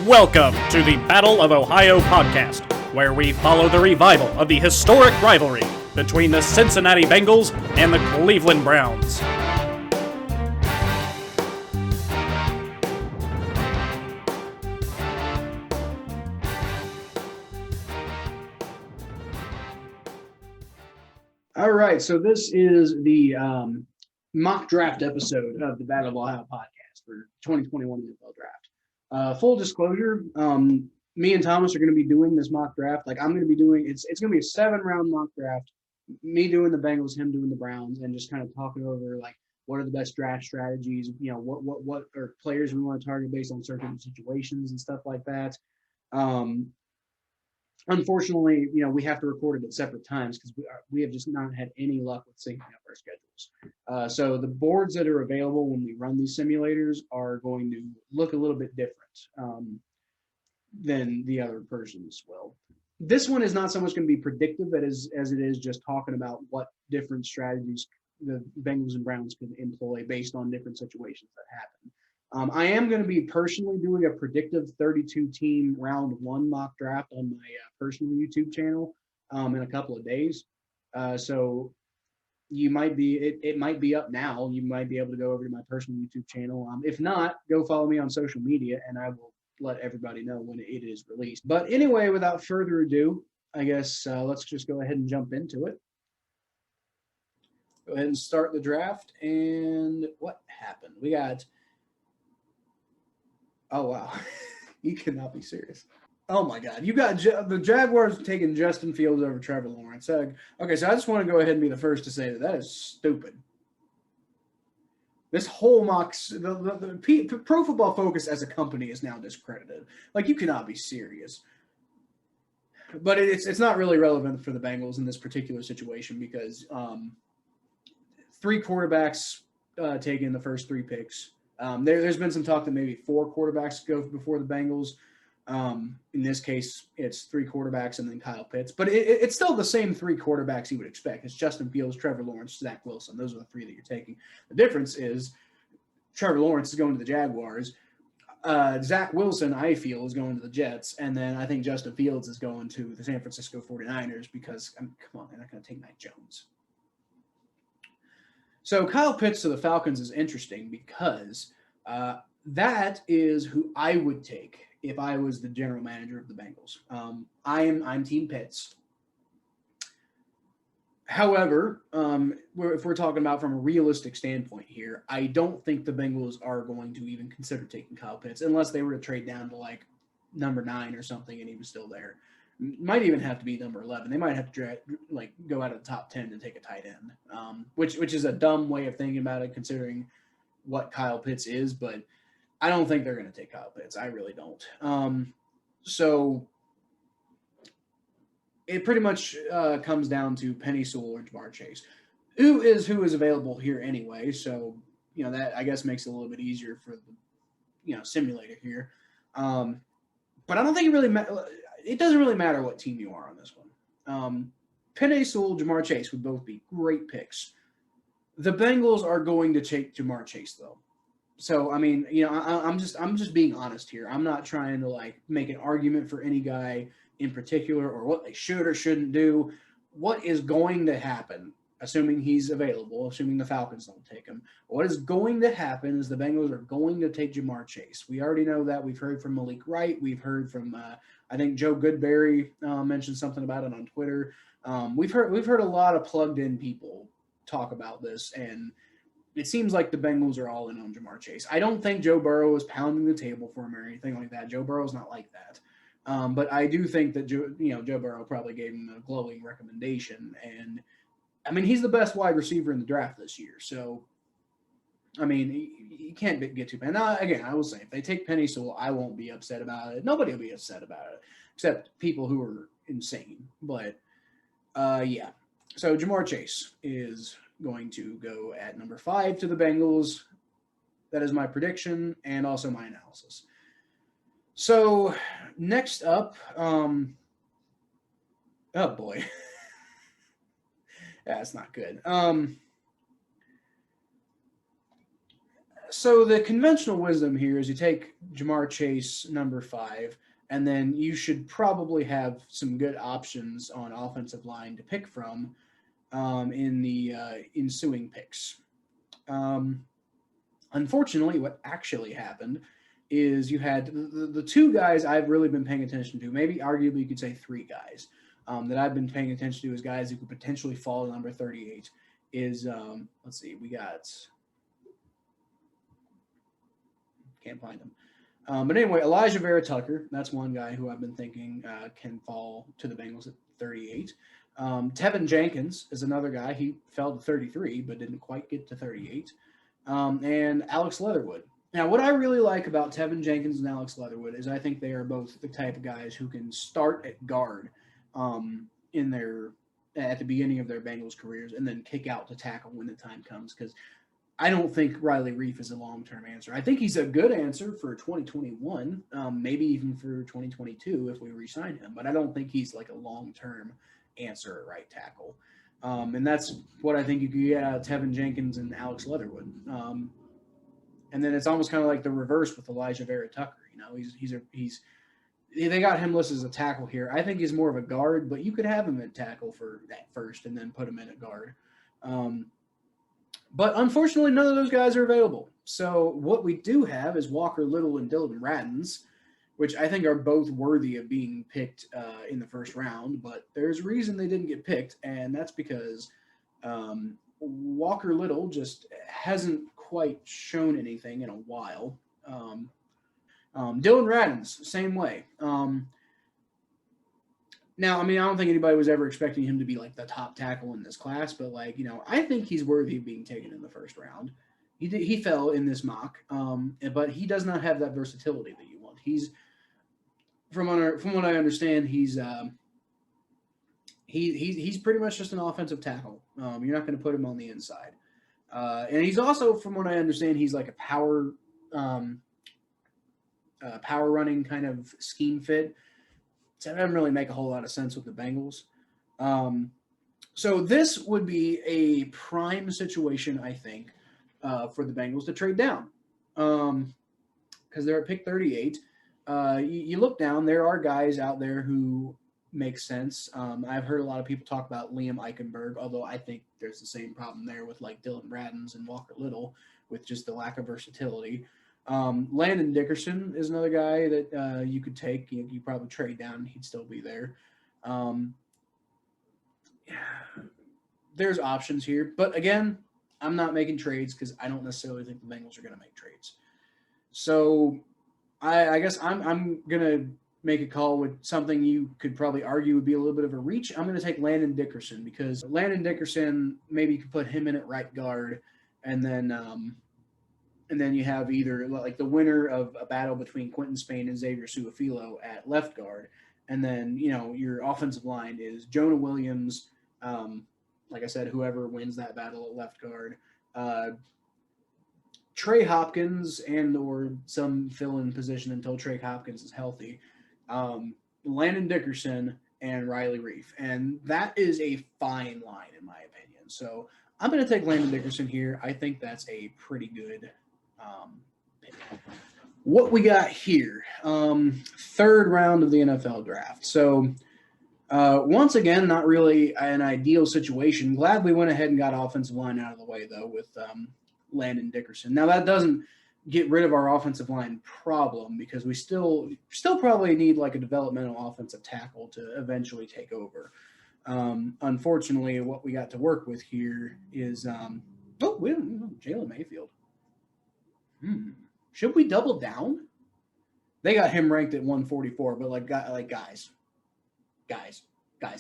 Welcome to the Battle of Ohio podcast, where we follow the revival of the historic rivalry between the Cincinnati Bengals and the Cleveland Browns. All right, so this is the mock draft episode of the Battle of Ohio podcast for 2021 NFL Draft. Full disclosure, me and Thomas are going to be doing this mock draft. Like I'm going to be doing it's going to be a 7-round mock draft. Me doing the Bengals, him doing the Browns, and just kind of talking over like what are the best draft strategies. You know, what are players we want to target based on certain situations and stuff like that. Unfortunately, you know, we have to record it at separate times because we have just not had any luck with syncing up our schedules. So the boards that are available when we run these simulators are going to look a little bit different than the other person's will. This one is not so much going to be predictive as it is just talking about what different strategies the Bengals and Browns could employ based on different situations that happen. I am going to be personally doing a predictive 32-team round one mock draft on my personal YouTube channel in a couple of days. So you might be, it might be up now. You might be able to go over to my personal YouTube channel. If not, go follow me on social media and I will let everybody know when it is released. But anyway, without further ado, I guess let's just go ahead and jump into it. Go ahead and start the draft. And what happened? We got... Oh, wow. You cannot be serious. Oh, my God. You got the Jaguars taking Justin Fields over Trevor Lawrence. Okay, so I just want to go ahead and be the first to say that is stupid. This whole the Pro Football Focus as a company is now discredited. Like, you cannot be serious. But it's not really relevant for the Bengals in this particular situation because 3 quarterbacks taking the first 3 picks. There's been some talk that maybe 4 quarterbacks go before the Bengals. In this case, it's 3 quarterbacks and then Kyle Pitts. But it's still the same 3 quarterbacks you would expect. It's Justin Fields, Trevor Lawrence, Zach Wilson. Those are the 3 that you're taking. The difference is Trevor Lawrence is going to the Jaguars. Zach Wilson, I feel, is going to the Jets. And then I think Justin Fields is going to the San Francisco 49ers because, come on, they're not going to take Mac Jones. So Kyle Pitts to the Falcons is interesting because that is who I would take if I was the general manager of the Bengals. I'm Team Pitts. However, if we're talking about from a realistic standpoint here, I don't think the Bengals are going to even consider taking Kyle Pitts unless they were to trade down to like number 9 or something and he was still there. Might even have to be number 11. They might have to go out of the top 10 to take a tight end, which is a dumb way of thinking about it considering what Kyle Pitts is, but I don't think they're going to take Kyle Pitts. I really don't. So it pretty much comes down to Penny Sewell or Jamar Chase, who is available here anyway. So, you know, that I guess makes it a little bit easier for the, simulator here. But I don't think it doesn't really matter what team you are on this one. Penny Sewell, Jamar Chase would both be great picks. The Bengals are going to take Jamar Chase though. So I mean, I'm just being honest here. I'm not trying to like make an argument for any guy in particular or what they should or shouldn't do. What is going to happen, assuming he's available, assuming the Falcons don't take him, what is going to happen is the Bengals are going to take Jamar Chase. We already know that. We've heard from Malik Wright. We've heard from I think Joe Goodberry mentioned something about it on Twitter. We've heard a lot of plugged-in people talk about this, and it seems like the Bengals are all in on Jamar Chase. I don't think Joe Burrow is pounding the table for him or anything like that. Joe Burrow's not like that. But I do think that Joe Burrow probably gave him a glowing recommendation, and I mean he's the best wide receiver in the draft this year. So, I mean you can't get too bad. Now again, I will say if they take Penny Sewell, I won't be upset about it. Nobody will be upset about it except people who are insane. But yeah. So Jamar Chase is going to go at number 5 to the Bengals. That is my prediction and also my analysis. So next up, oh boy. That's not good. So the conventional wisdom here is you take Jamar Chase, number 5, and then you should probably have some good options on offensive line to pick from in the ensuing picks. Um, Unfortunately, what actually happened is you had the two guys I've really been paying attention to, maybe arguably you could say 3 guys that I've been paying attention to as guys who could potentially fall to number 38 is, let's see, we got, can't find him. But anyway, Elijah Vera Tucker, that's one guy who I've been thinking can fall to the Bengals at 38. Tevin Jenkins is another guy. He fell to 33, but didn't quite get to 38. And Alex Leatherwood. Now, what I really like about Tevin Jenkins and Alex Leatherwood is I think they are both the type of guys who can start at guard in their at the beginning of their Bengals careers and then kick out to tackle when the time comes, because I don't think Riley Reif is a long-term answer. I think he's a good answer for 2021, maybe even for 2022 if we re-sign him, but I don't think he's like a long-term answer at right tackle. And that's what I think you could get out of Tevin Jenkins and Alex Leatherwood. And then it's almost kind of like the reverse with Elijah Vera Tucker. You know, they got him listed as a tackle here. I think he's more of a guard, but you could have him at tackle for that first and then put him in at guard. But unfortunately, none of those guys are available. So what we do have is Walker Little and Dylan Rattens, which I think are both worthy of being picked in the first round. But there's a reason they didn't get picked, and that's because Walker Little just hasn't quite shown anything in a while. Dylan Rattens, same way. Now, I mean, I don't think anybody was ever expecting him to be like the top tackle in this class, but like, you know, I think he's worthy of being taken in the first round. He fell in this mock, but he does not have that versatility that you want. He's from what I understand, he's pretty much just an offensive tackle. You're not going to put him on the inside, and he's also, from what I understand, he's like a power running kind of scheme fit. So that doesn't really make a whole lot of sense with the Bengals. So this would be a prime situation, I think, for the Bengals to trade down, because they're at pick 38. You look down, there are guys out there who make sense. I've heard a lot of people talk about Liam Eichenberg, although I think there's the same problem there with like Dylan Rattens and Walker Little with just the lack of versatility. Landon Dickerson is another guy that you could take. You probably trade down and he'd still be there. There's options here. But again, I'm not making trades because I don't necessarily think the Bengals are going to make trades. So I guess I'm going to make a call with something you could probably argue would be a little bit of a reach. I'm going to take Landon Dickerson because Landon Dickerson, maybe you could put him in at right guard, and then you have either like the winner of a battle between Quentin Spain and Xavier Su'a-Filo at left guard. And then, you know, your offensive line is Jonah Williams. Like I said, whoever wins that battle at left guard, Trey Hopkins and or some fill-in position until Trey Hopkins is healthy. Landon Dickerson and Riley Reif. And that is a fine line in my opinion. So I'm going to take Landon Dickerson here. I think that's a pretty good pick. What we got here, third round of the NFL draft. So once again, not really an ideal situation. Glad we went ahead and got offensive line out of the way, though, with Landon Dickerson. Now, that doesn't get rid of our offensive line problem because we still probably need like a developmental offensive tackle to eventually take over. Unfortunately, what we got to work with here is Jalen Mayfield. Should we double down? They got him ranked at 144, but guys,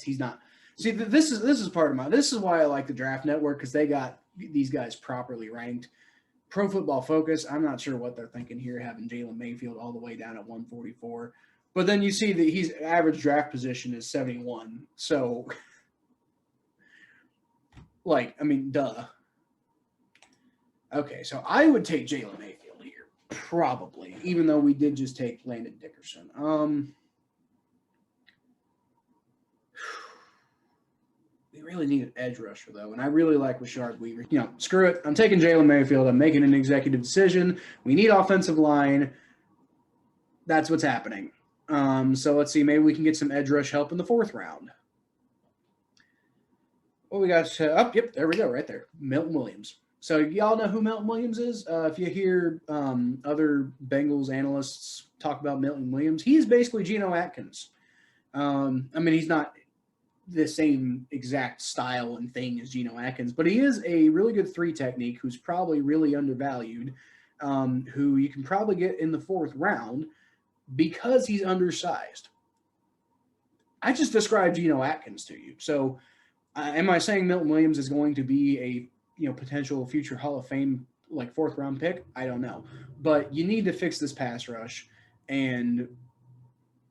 he's not. See, this is part of this is why I like the Draft Network, because they got these guys properly ranked. Pro Football Focus, I'm not sure what they're thinking here, having Jalen Mayfield all the way down at 144. But then you see that his average draft position is 71. So, duh. Okay, so I would take Jalen Mayfield here, probably, even though we did just take Landon Dickerson. really need an edge rusher, though, and I really like Rashard Weaver. Screw it. I'm taking Jalen Mayfield. I'm making an executive decision. We need offensive line. That's what's happening. So let's see. Maybe we can get some edge rush help in the 4th round. What we got? Yep, there we go, right there. Milton Williams. So y'all know who Milton Williams is? If you hear other Bengals analysts talk about Milton Williams, he's basically Geno Atkins. He's not the same exact style and thing as Geno Atkins, but he is a really good 3 technique who's probably really undervalued, who you can probably get in the 4th round because he's undersized. I just described Geno Atkins to you. So am I saying Milton Williams is going to be a potential future Hall of Fame, 4th round pick? I don't know. But you need to fix this pass rush. And,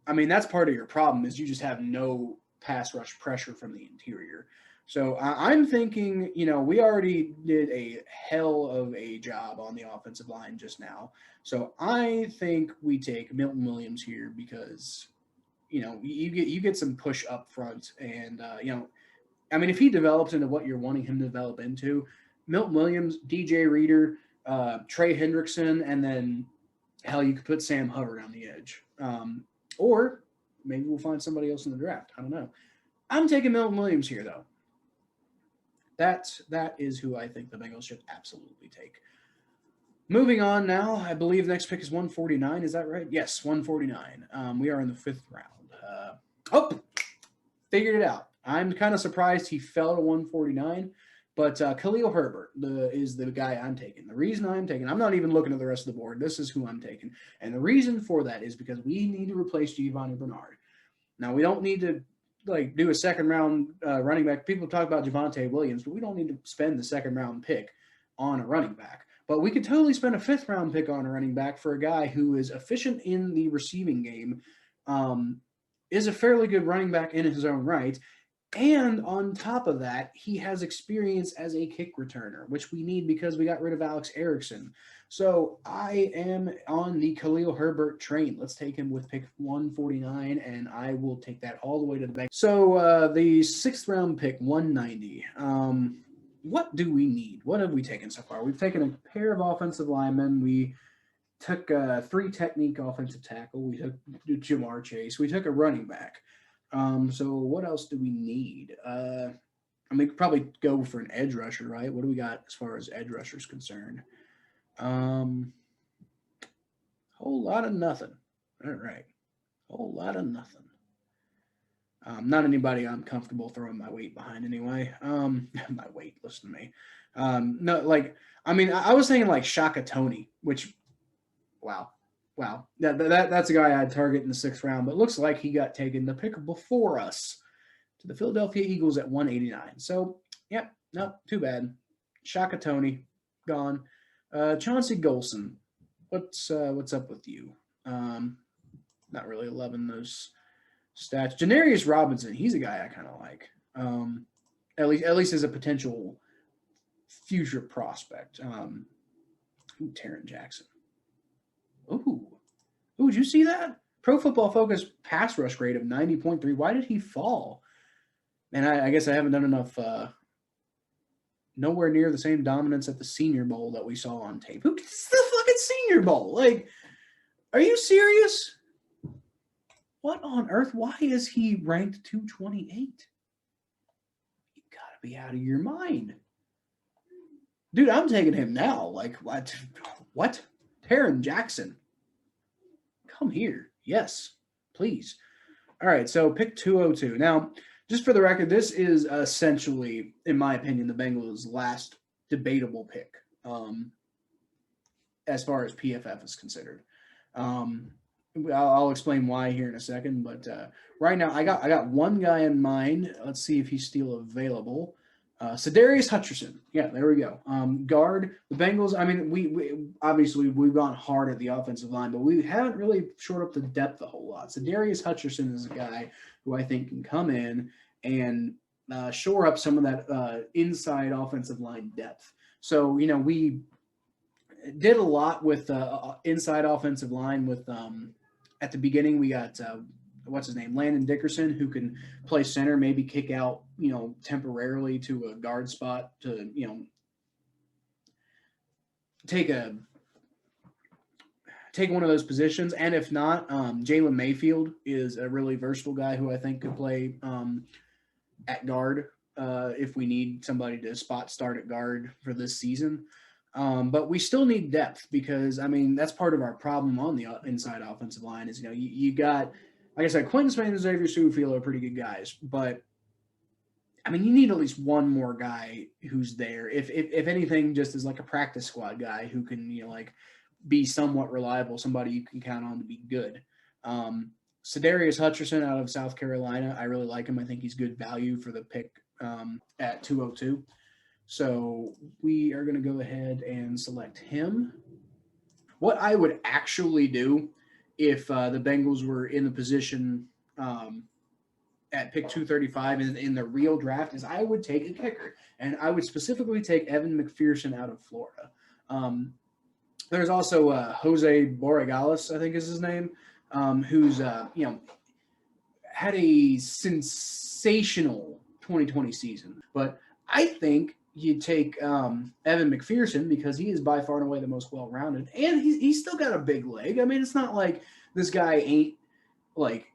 that's part of your problem is you just have no pass rush pressure from the interior. So I'm thinking, we already did a hell of a job on the offensive line just now. So I think we take Milton Williams here because, you get some push up front and, if he develops into what you're wanting him to develop into, Milton Williams, DJ Reader, Trey Hendrickson, and then, hell, you could put Sam Hubbard on the edge. Or maybe we'll find somebody else in the draft. I don't know. I'm taking Milton Williams here, though. That is who I think the Bengals should absolutely take. Moving on now, I believe the next pick is 149. Is that right? Yes, 149. We are in the 5th round. Figured it out. I'm kind of surprised he fell to 149, but Khalil Herbert is the guy I'm taking. The reason I'm not even looking at the rest of the board. This is who I'm taking. And the reason for that is because we need to replace Giovanni Bernard. Now, we don't need to do a 2nd round running back. People talk about Javonte Williams, but we don't need to spend the 2nd round pick on a running back. But we could totally spend a 5th round pick on a running back for a guy who is efficient in the receiving game, is a fairly good running back in his own right. And on top of that, he has experience as a kick returner, which we need because we got rid of Alex Erickson. So I am on the Khalil Herbert train. Let's take him with pick 149, and I will take that all the way to the back. So the 6th round pick, 190. What do we need? What have we taken so far? We've taken a pair of offensive linemen. We took 3 technique offensive tackle. We took Jamar Chase. We took a running back. So what else do we need? We could probably go for an edge rusher, right? What do we got as far as edge rushers concerned? Whole lot of nothing. All right. Whole lot of nothing. Not anybody I'm comfortable throwing my weight behind anyway. My weight, listen to me. I was thinking Shaka Toney, which, wow. That's a guy I'd target in the 6th round, but it looks like he got taken the pick before us to the Philadelphia Eagles at 189. So, no, too bad. Shaka Toney, gone. Chauncey Golson, what's up with you? Not really loving those stats. Janarius Robinson, he's a guy I kind of like. At least as a potential future prospect. Taryn Jackson. Ooh, did you see that? Pro Football Focus pass rush grade of 90.3. Why did he fall? Man, I guess I haven't done enough. Nowhere near the same dominance at the Senior Bowl that we saw on tape. Who gets the fucking Senior Bowl? Are you serious? What on earth? Why is he ranked 228? You gotta be out of your mind. Dude, I'm taking him now. What? Taryn Jackson. Come here. Yes, please. All right, so pick 202. Now, just for the record, this is essentially, in my opinion, the Bengals' last debatable pick as far as PFF is considered. I'll explain why here in a second, but right now I got one guy in mind. Let's see if he's still available. Sedarius Hutcherson. Yeah, there we go. Guard. The Bengals, we obviously we've gone hard at the offensive line, but we haven't really shored up the depth a whole lot. Sedarius Hutcherson is a guy who I think can come in and shore up some of that inside offensive line depth. So, we did a lot with inside offensive line with at the beginning we got what's his name, Landon Dickerson, who can play center, maybe kick out, temporarily to a guard spot to, take one of those positions. And if not, Jalen Mayfield is a really versatile guy who I think could play at guard if we need somebody to spot start at guard for this season. But we still need depth because, that's part of our problem on the inside offensive line is, you got, like I said, Quentin Spain and Xavier Su'Filo are pretty good guys. But, you need at least one more guy who's there. If anything, just as like a practice squad guy who can, be somewhat reliable, somebody you can count on to be good. Sedarius Hutcherson out of South Carolina, I really like him. I think he's good value for the pick at 202. So we are going to go ahead and select him. What I would actually do if the Bengals were in the position at pick 235 in the real draft is I would take a kicker, and I would specifically take Evan McPherson out of Florida. There's also Jose Borregales, I think is his name, who's had a sensational 2020 season. But I think you take Evan McPherson because he is by far and away the most well-rounded, and he's still got a big leg. It's not like this guy ain't like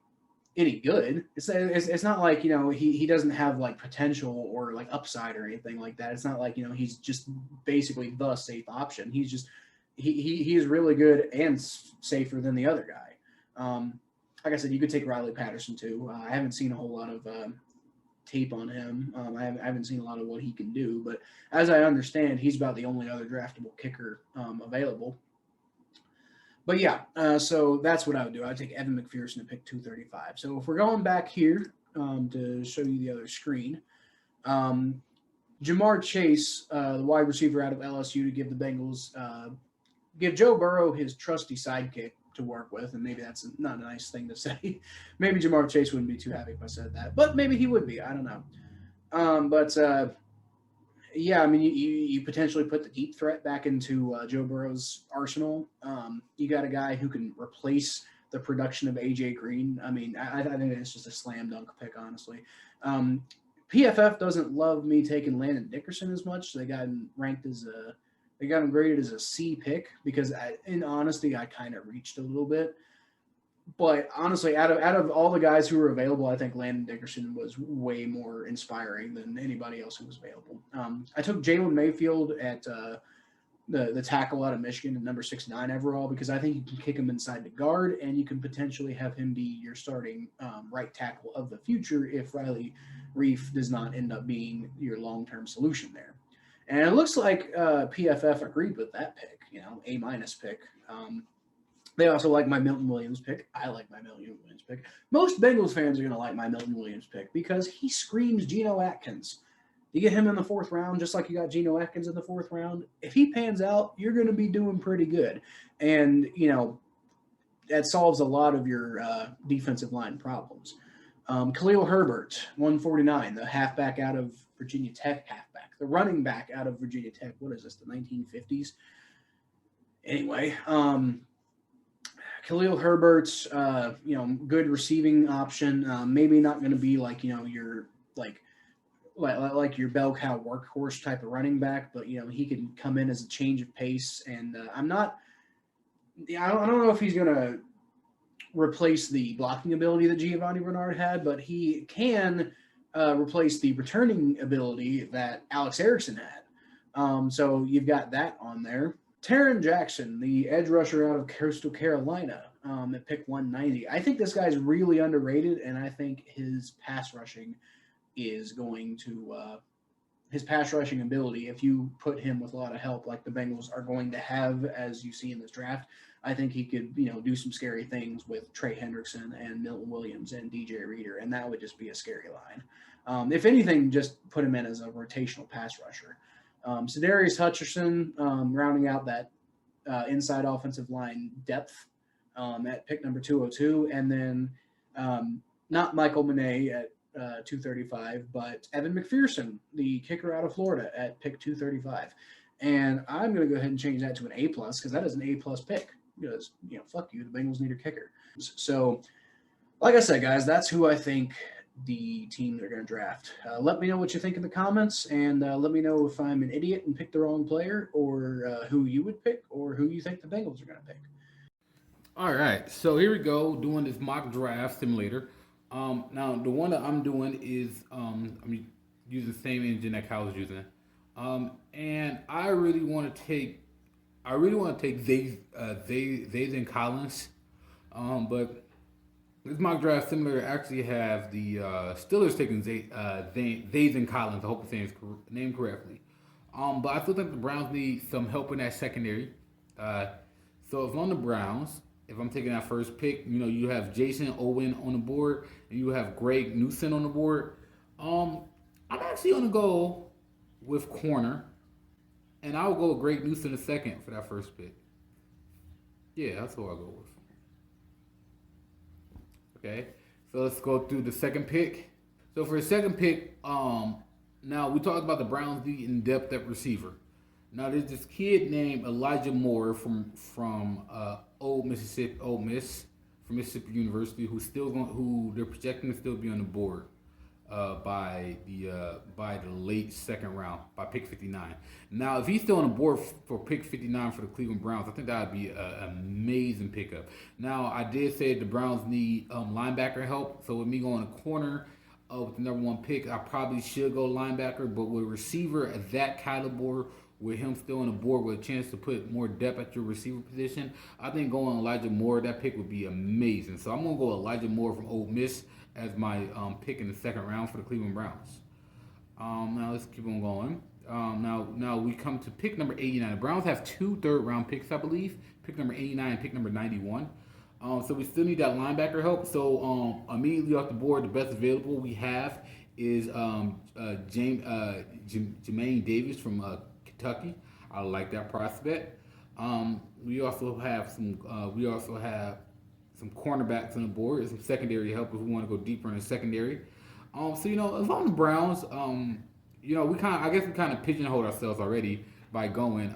any good. It's not like he doesn't have like potential or like upside or anything like that. It's not like he's just basically the safe option. He's just he is really good and safer than the other guy. Like I said, you could take Riley Patterson too. I haven't seen a whole lot of tape on him. I haven't seen a lot of what he can do, but as I understand, he's about the only other draftable kicker available. But yeah, so that's what I would do. I'd take Evan McPherson and pick 235. So if we're going back here to show you the other screen, Jamar Chase, the wide receiver out of LSU, to give the Bengals, give Joe Burrow his trusty sidekick to work with, and maybe that's not a nice thing to say. Maybe Jamar Chase wouldn't be too happy if I said that, but maybe he would be. I don't know. Yeah, you potentially put the deep threat back into Joe Burrow's arsenal. You got a guy who can replace the production of A.J. Green. I think it's just a slam dunk pick, honestly. PFF doesn't love me taking Landon Dickerson as much. They got him graded as a C pick because, in honesty, I kind of reached a little bit. But honestly, out of all the guys who were available, I think Landon Dickerson was way more inspiring than anybody else who was available. I took Jaylon Mayfield at the tackle out of Michigan at number 69 overall because I think you can kick him inside the guard and you can potentially have him be your starting right tackle of the future if Riley Reif does not end up being your long-term solution there. And it looks like PFF agreed with that pick, A- pick. They also like my Milton Williams pick. I like my Milton Williams pick. Most Bengals fans are going to like my Milton Williams pick because he screams Geno Atkins. You get him in the fourth round, just like you got Geno Atkins in the fourth round. If he pans out, you're going to be doing pretty good. And, that solves a lot of your defensive line problems. Khalil Herbert, 149, the halfback out of Virginia Tech the running back out of Virginia Tech. What is this, the 1950s? Anyway, Khalil Herbert's, good receiving option. Maybe not going to be like, your like your bell cow workhorse type of running back, but he can come in as a change of pace. And I don't know if he's going to replace the blocking ability that Giovanni Bernard had, but he can replace the returning ability that Alex Erickson had. So you've got that on there. Taryn Jackson, the edge rusher out of Coastal Carolina, at pick 190. I think this guy's really underrated, and I think his pass rushing is going to his pass rushing ability, if you put him with a lot of help like the Bengals are going to have, as you see in this draft, I think he could, do some scary things with Trey Hendrickson and Milton Williams and DJ Reader, and that would just be a scary line. If anything, just put him in as a rotational pass rusher. Sedarius Hutcherson, rounding out that inside offensive line depth at pick number 202, and then not Michael Manet at 235, but Evan McPherson, the kicker out of Florida, at pick 235. And I'm going to go ahead and change that to an A+, because that is an A+ pick. Because, fuck you, the Bengals need a kicker. So Like I said, guys, that's who I think the teams are going to draft. Let me know what you think in the comments, and let me know if I'm an idiot and picked the wrong player, or who you would pick, or who you think the Bengals are going to pick. All right, so here we go, doing this mock draft simulator. Now the one that I'm doing is I'm using the same engine that Kyle was using, and I really want to take Zayden Collins, but this mock draft simulator actually have the Steelers taking Zayden Collins. I hope I'm saying his name correctly. But I still think the Browns need some help in that secondary. So if I'm on the Browns, if I'm taking that first pick, you have Jason Owen on the board, and you have Greg Newsom on the board. I'm actually gonna go with corner, and I'll go with Greg Newsom the second for that first pick. Yeah, that's who I'll go with. Okay, so let's go through the second pick. So for the second pick, now we talked about the Browns need in depth at receiver. Now there's this kid named Elijah Moore from Old Miss from Mississippi University who they're projecting to still be on the board by the late second round by pick 59. Now if he's still on the board for pick 59 for the Cleveland Browns, I think that would be an amazing pickup. Now I did say the Browns need linebacker help, so with me going to corner. With the number one pick, I probably should go linebacker, but with a receiver at that caliber, with him still on the board with a chance to put more depth at your receiver position, I think going Elijah Moore, that pick would be amazing. So I'm going to go Elijah Moore from Ole Miss as my pick in the second round for the Cleveland Browns. Now let's keep on going. Now we come to pick number 89. The Browns have 2 third-round picks, I believe. Pick number 89 and pick number 91. So we still need that linebacker help. So immediately off the board, the best available we have is Jermaine Davis from Kentucky. I like that prospect. We also have some cornerbacks on the board and some secondary help if we want to go deeper in the secondary. So if I'm the Browns, we kind of pigeonholed ourselves already by going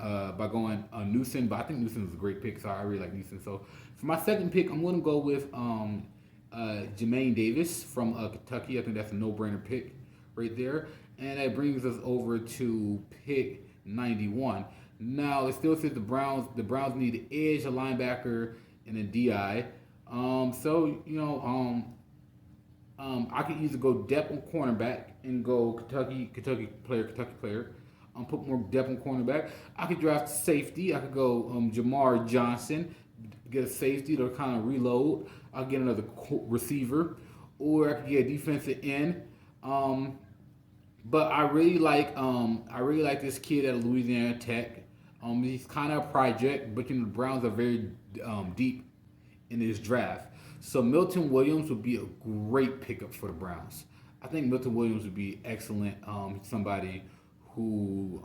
Newsom, but I think Newsom is a great pick, so I really like Newsom. So for my second pick, I'm going to go with Jermaine Davis from Kentucky. I think that's a no-brainer pick right there, and that brings us over to pick 91. Now it still says the Browns need an edge, a linebacker, and a DI. I could either go depth on cornerback and go Kentucky player. Put more depth on cornerback. I could draft safety. I could go Jamar Johnson, get a safety to kind of reload. I'll get another receiver, or I could get a defensive end. But I really like this kid at Louisiana Tech. He's kind of a project, but the Browns are very deep in this draft. So Milton Williams would be a great pickup for the Browns. I think Milton Williams would be excellent. Somebody who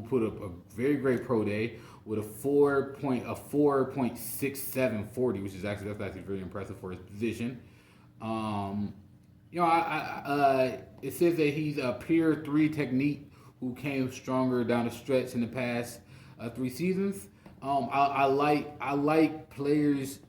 put up a very great pro day with a 4.6740, which is that's actually very impressive for his position. It says that he's a Peer 3 technique who came stronger down the stretch in the past 3 seasons. I like players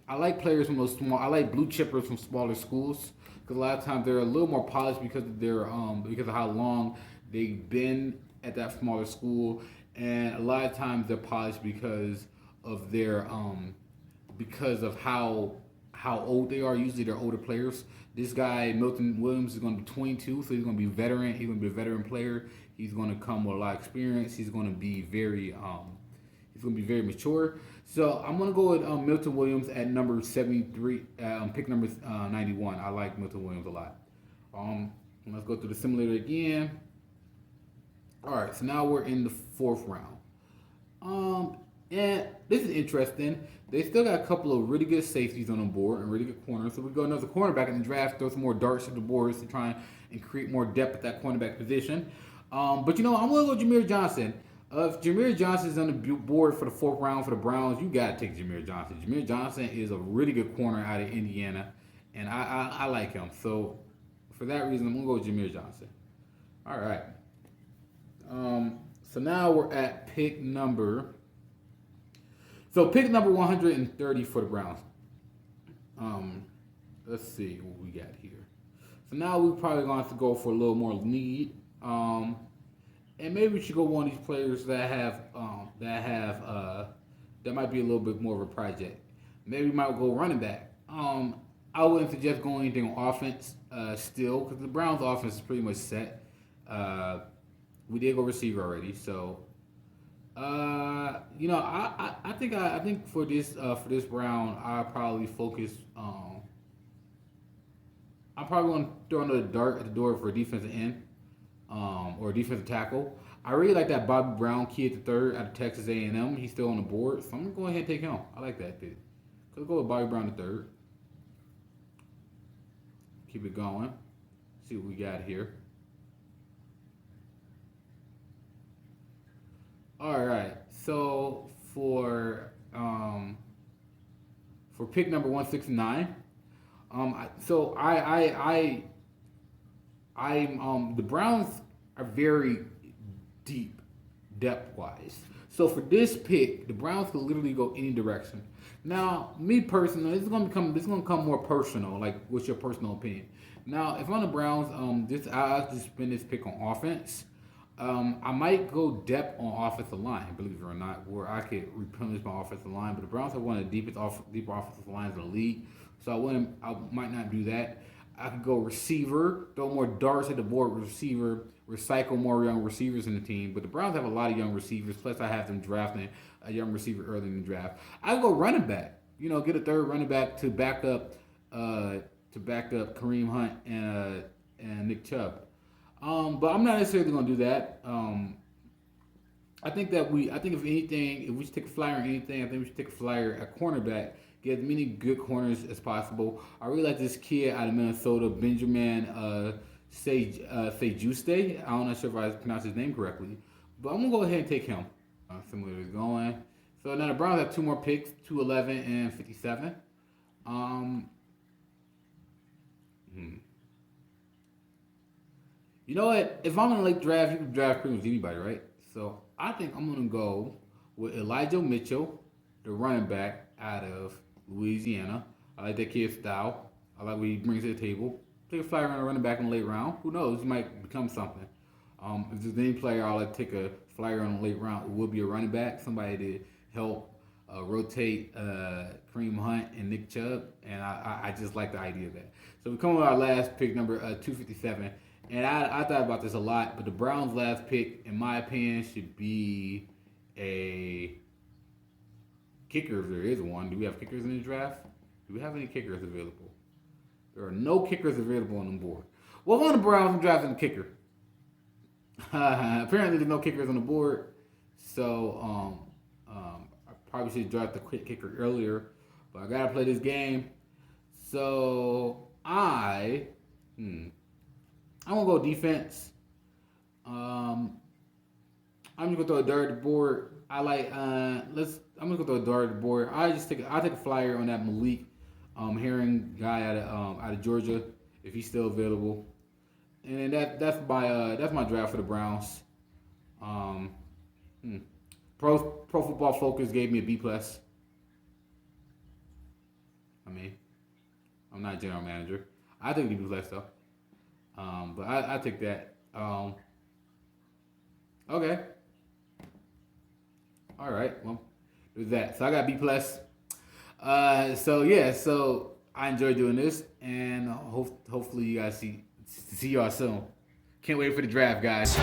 from those small. I like blue chippers from smaller schools because a lot of times they're a little more polished because of how long they've been at that smaller school, and a lot of times they're polished because of how old they are. Usually they're older players. This guy Milton Williams is going to be 22, so he's going to be veteran. He's going to be a veteran player. He's going to come with a lot of experience. He's going to be very mature. So I'm going to go with Milton Williams at number 73, pick number 91. I like Milton Williams a lot. Let's go through the simulator again. All right, so now we're in the 4th round. And this is interesting. They still got a couple of really good safeties on the board and really good corners. So we go another cornerback in the draft, throw some more darts at the boards to try and create more depth at that cornerback position. But I'm going to go Jamar Johnson. If Jamar Johnson is on the board for the 4th round for the Browns, you got to take Jamar Johnson. Jamar Johnson is a really good corner out of Indiana, and I like him. So for that reason, I'm going to go with Jamar Johnson. All right. So now we're at pick number 130 for the Browns. let's see what we got here. So now we're probably going to have to go for a little more need. And maybe we should go one of these players that might be a little bit more of a project. Maybe we might go running back. I wouldn't suggest going anything on offense still because the Browns' offense is pretty much set. We did go receiver already, so I think for this round, I probably focus. I'm probably going to throw another dart at the door for a defensive end, or a defensive tackle. I really like that Bobby Brown kid, the third out of Texas A&M. He's still on the board, so I'm gonna go ahead and take him. I like that pick. Let's go with Bobby Brown, the third. Keep it going. See what we got here. All right. So for pick number 169, the Browns are very deep depth wise. So for this pick, the Browns could literally go any direction. Now, me personally, this is gonna become more personal. Like, what's your personal opinion? Now, if I'm the Browns, I'll just spend this pick on offense. I might go depth on offensive line, believe it or not, where I could replenish my offensive line. But the Browns have one of the deeper offensive lines in the league, so I might not do that. I could go receiver, throw more darts at the board with receiver, recycle more young receivers in the team. But the Browns have a lot of young receivers, plus I have them drafting a young receiver early in the draft. I could go running back, get a third running back to back up Kareem Hunt and Nick Chubb. But I'm not necessarily going to do that. I think if anything, if we should take a flyer on anything, I think we should take a flyer at cornerback. Get as many good corners as possible. I really like this kid out of Minnesota, Benjamin Sejuste. I'm not sure if I pronounced his name correctly, but I'm gonna go ahead and take him. Similar to going. So now the Browns have two more picks, 211 and 57. You know what? If I'm in a late draft, you can draft pretty much anybody, right? So I think I'm gonna go with Elijah Mitchell, the running back out of Louisiana. I like that kid's style. I like what he brings to the table. Take a flyer on a running back in the late round. Who knows? He might become something. If there's any player I'll like take a flyer on the late round, it will be a running back, somebody to help rotate Kareem Hunt and Nick Chubb, and I just like the idea of that. So we come with our last pick, number 257, and I thought about this a lot, but the Browns' last pick, in my opinion, should be a kicker if there is one. Do we have kickers in the draft? Do we have any kickers available? There are no kickers available on the board. Well, on the Browns, I'm drafting a kicker. Apparently, there's no kickers on the board, so I probably should draft the quick kicker earlier, but I gotta play this game. So I'm gonna go defense. I'm just gonna throw a dart at the board. I'm just gonna throw a dart at the board. I'll take a flyer on that Malik Herring guy out of Georgia if he's still available. And then that's my draft for the Browns. Pro Football Focus gave me a B+. I mean, I'm not a general manager. I think B+ though. But I take that. Okay. All right. Well, there's that. So I got B+. So I enjoy doing this, and hopefully you guys see y'all soon. Can't wait for the draft, guys.